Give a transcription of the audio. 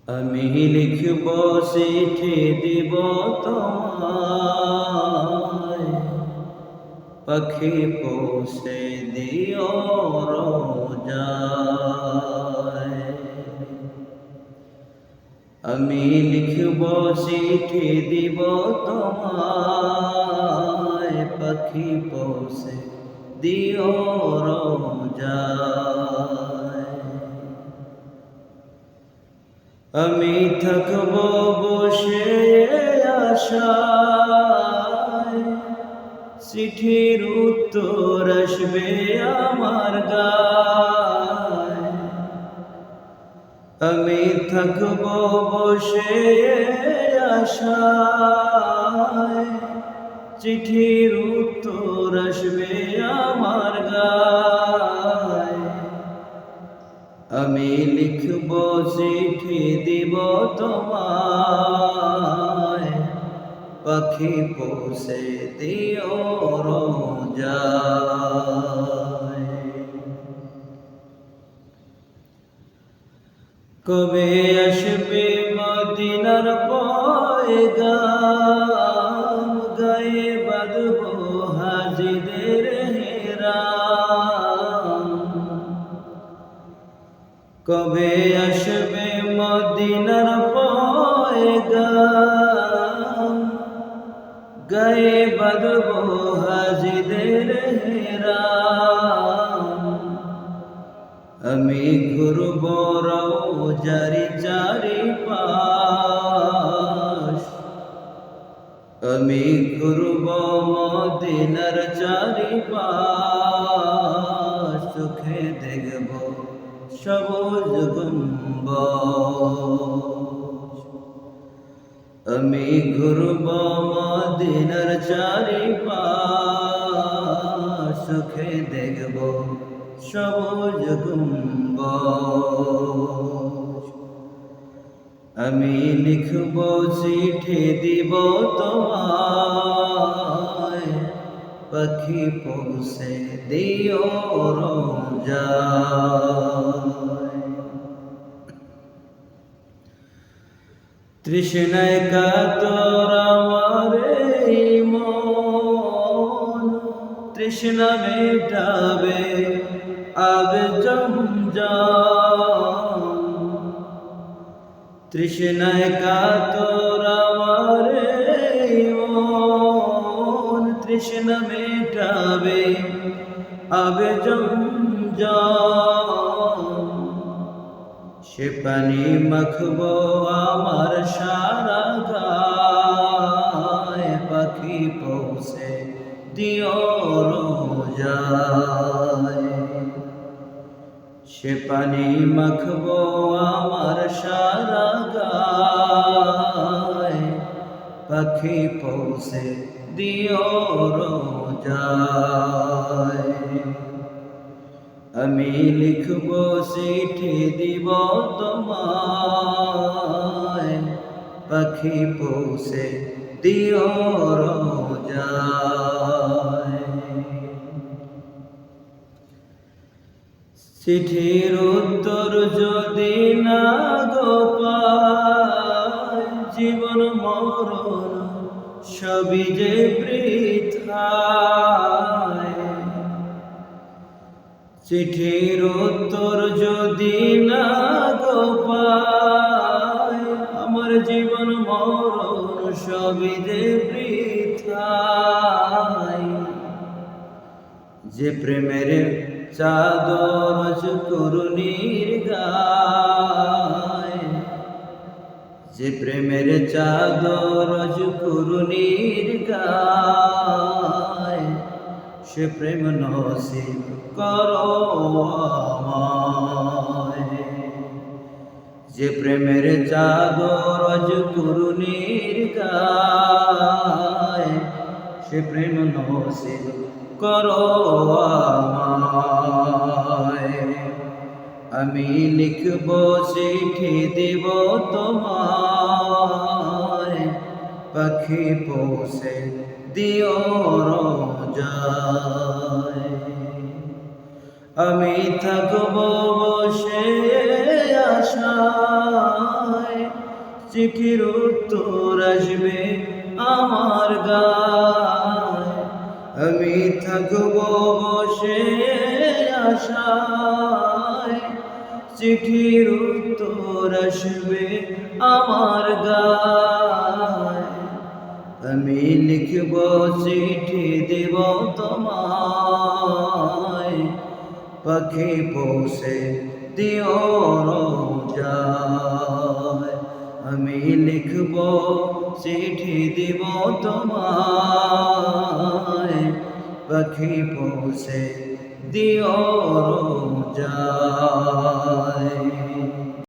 আমি লিখব চিঠি দিব তোমায়, পাখি পৌঁছে দিও রোজায়। আমি লিখব চিঠি দিব তোমায়, পাখি পৌঁছে দিও রোজায়। আমি থাকব বসে আশায়, চিঠির উত্তর আসবে আমার গায়। আমি থাকব বসে আশায়, চিঠির উত্তর আসবে আমার গায়। আমি লিখব চিঠি দিব তোমায়, পাখি পৌঁছে দিও রোজায়। কবে আসবে মদিনার পয়গাম, গায়ে বাঁধব হাজিদের হেরাম। কবে আসবে মদিনার পয়গাম, গায়ে বাঁধব হাজিদের হেরাম। আমি ঘুরব রওজারি চারিপাশ, আমি ঘুরব মদিনার চারিপাশ। চোখে দেখব সবুজ গম্বুজ, আমি ঘুরব মদিনার চারিপাশ। চোখে দেখব সবুজ গম্বুজ। আমি লিখব চিঠি দিব তোমায়, পাখি পৌঁছে দিও রোজায়। তৃষ্ণায় কাতর আমার এই মন, তৃষ্ণা মেটাবে আবে জমজম। তৃষ্ণায় কাতর আমার এই মন, তৃষ্ণা মেটাবে আবে জমজম। সে পানি মাখব আমার সারা গায়, পাখি পৌঁছে দিও রোজায়। সে পানি মাখব আমার সারা গায়, পাখি পৌঁছে দিও রোজায়। আমি লিখব চিঠি দিব তোমায়, পাখি পৌঁছে দিও রোজায়। চিঠির উত্তর যদি না গো পাই, জীবন মরণ সবই যে বৃথায়। চিঠির উত্তর যদি না গো পাই, আমার জীবন মরণ সবই যে বৃথায়। যে প্রেমের চাদর করুণীর গায়, যে প্রেমের চাদর করুণীর গায়। সে প্রেম নসিব করো আমায়, যে প্রেমের চাদর করুণীর গায়। সে প্রেম নসিব করো আমায়। আমি লিখব চিঠি দিব তোমায়, পাখি পৌঁছে দিও রোজায়। আমি থাকব বসে আশায়, চিঠির উত্তর আসবে আমার গায়, আমি থাকব বসে আশায়, চিঠির উত্তর আসবে আমার গায়, আমি লিখব চিঠি দেব তোমায়, পাখি পৌঁছে দিও রোজায়, আমি লিখব চিঠি দিব তোমায়, পাখি পৌঁছে দিও রোজায়।